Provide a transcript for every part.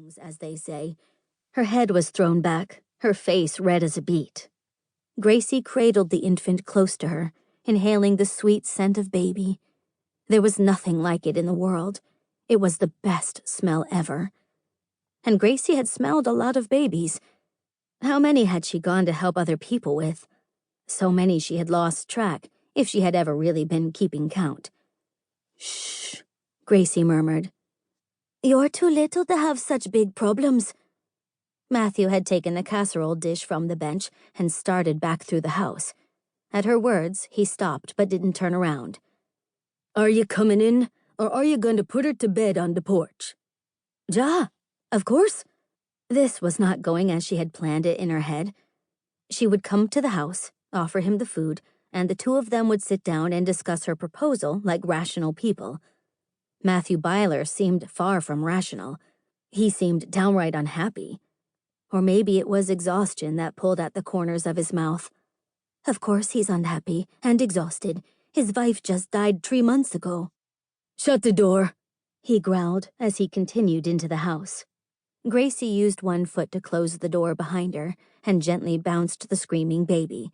things, as they say. Her head was thrown back, her face red as a beet. Gracie cradled the infant close to her, inhaling the sweet scent of baby. There was nothing like it in the world. It was the best smell ever. And Gracie had smelled a lot of babies. How many had she gone to help other people with? So many she had lost track, if she had ever really been keeping count. "Shh," Gracie murmured. "You're too little to have such big problems." Matthew had taken the casserole dish from the bench and started back through the house. At her words, he stopped but didn't turn around. "Are you coming in, or are you going to put her to bed on the porch?" "Ja, of course." This was not going as she had planned it in her head. She would come to the house, offer him the food, and the two of them would sit down and discuss her proposal like rational people. Matthew Byler seemed far from rational. He seemed downright unhappy. Or maybe it was exhaustion that pulled at the corners of his mouth. Of course he's unhappy and exhausted. His wife just died 3 months ago. "Shut the door," he growled as he continued into the house. Gracie used one foot to close the door behind her and gently bounced the screaming baby.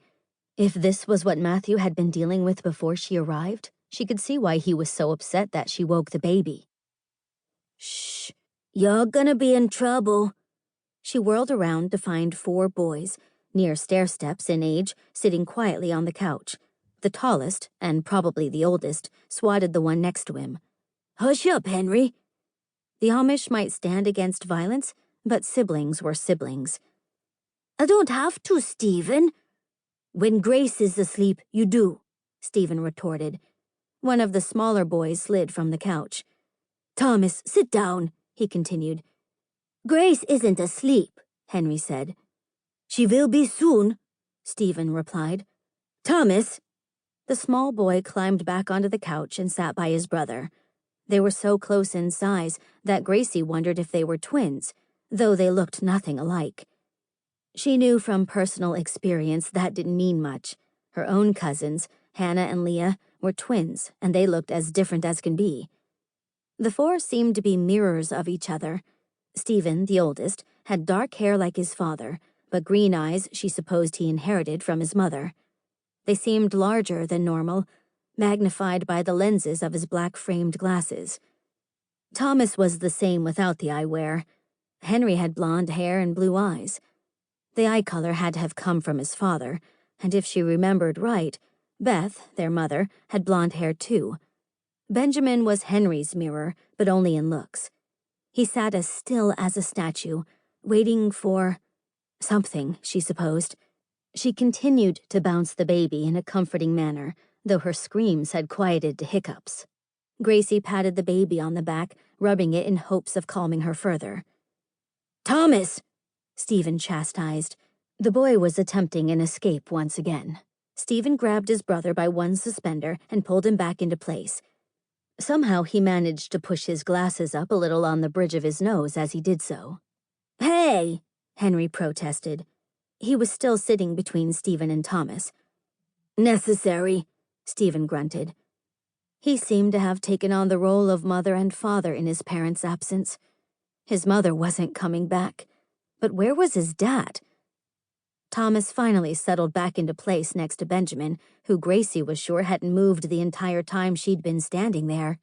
If this was what Matthew had been dealing with before she arrived, she could see why he was so upset that she woke the baby. "Shh, you're gonna be in trouble." She whirled around to find 4 boys, near stair-steps in age, sitting quietly on the couch. The tallest, and probably the oldest, swatted the one next to him. "Hush up, Henry." The Amish might stand against violence, but siblings were siblings. "I don't have to, Stephen." "When Grace is asleep, you do," Stephen retorted. One of the smaller boys slid from the couch. "Thomas, sit down," he continued. "Grace isn't asleep," Henry said. "She will be soon," Stephen replied. "Thomas." The small boy climbed back onto the couch and sat by his brother. They were so close in size that Gracie wondered if they were twins, though they looked nothing alike. She knew from personal experience that didn't mean much. Her own cousins, Hannah and Leah, were twins, and they looked as different as can be. The 4 seemed to be mirrors of each other. Stephen, the oldest, had dark hair like his father, but green eyes she supposed he inherited from his mother. They seemed larger than normal, magnified by the lenses of his black-framed glasses. Thomas was the same without the eyewear. Henry had blonde hair and blue eyes. The eye color had to have come from his father, and if she remembered right, Beth, their mother, had blonde hair too. Benjamin was Henry's mirror, but only in looks. He sat as still as a statue, waiting for something, she supposed. She continued to bounce the baby in a comforting manner, though her screams had quieted to hiccups. Gracie patted the baby on the back, rubbing it in hopes of calming her further. "Thomas!" Stephen chastised. The boy was attempting an escape once again. Stephen grabbed his brother by one suspender and pulled him back into place. Somehow he managed to push his glasses up a little on the bridge of his nose as he did so. "Hey!" Henry protested. He was still sitting between Stephen and Thomas. "Necessary," Stephen grunted. He seemed to have taken on the role of mother and father in his parents' absence. His mother wasn't coming back. But where was his dad? Thomas finally settled back into place next to Benjamin, who Gracie was sure hadn't moved the entire time she'd been standing there.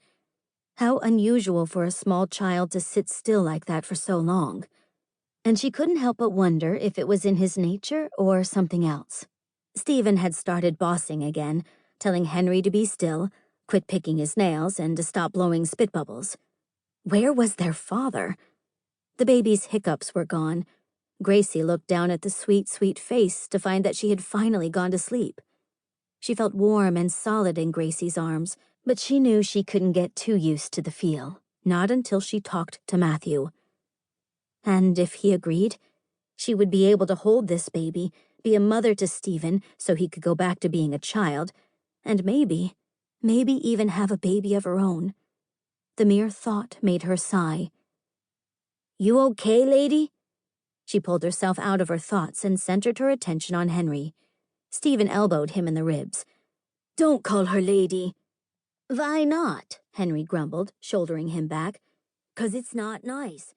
How unusual for a small child to sit still like that for so long. And she couldn't help but wonder if it was in his nature or something else. Stephen had started bossing again, telling Henry to be still, quit picking his nails, and to stop blowing spit bubbles. Where was their father? The baby's hiccups were gone. Gracie looked down at the sweet, sweet face to find that she had finally gone to sleep. She felt warm and solid in Gracie's arms, but she knew she couldn't get too used to the feel, not until she talked to Matthew. And if he agreed, she would be able to hold this baby, be a mother to Stephen so he could go back to being a child, and maybe even have a baby of her own. The mere thought made her sigh. "You okay, lady?" She pulled herself out of her thoughts and centered her attention on Henry. Stephen elbowed him in the ribs. "Don't call her lady." "Why not?" Henry grumbled, shouldering him back. "'Cause it's not nice.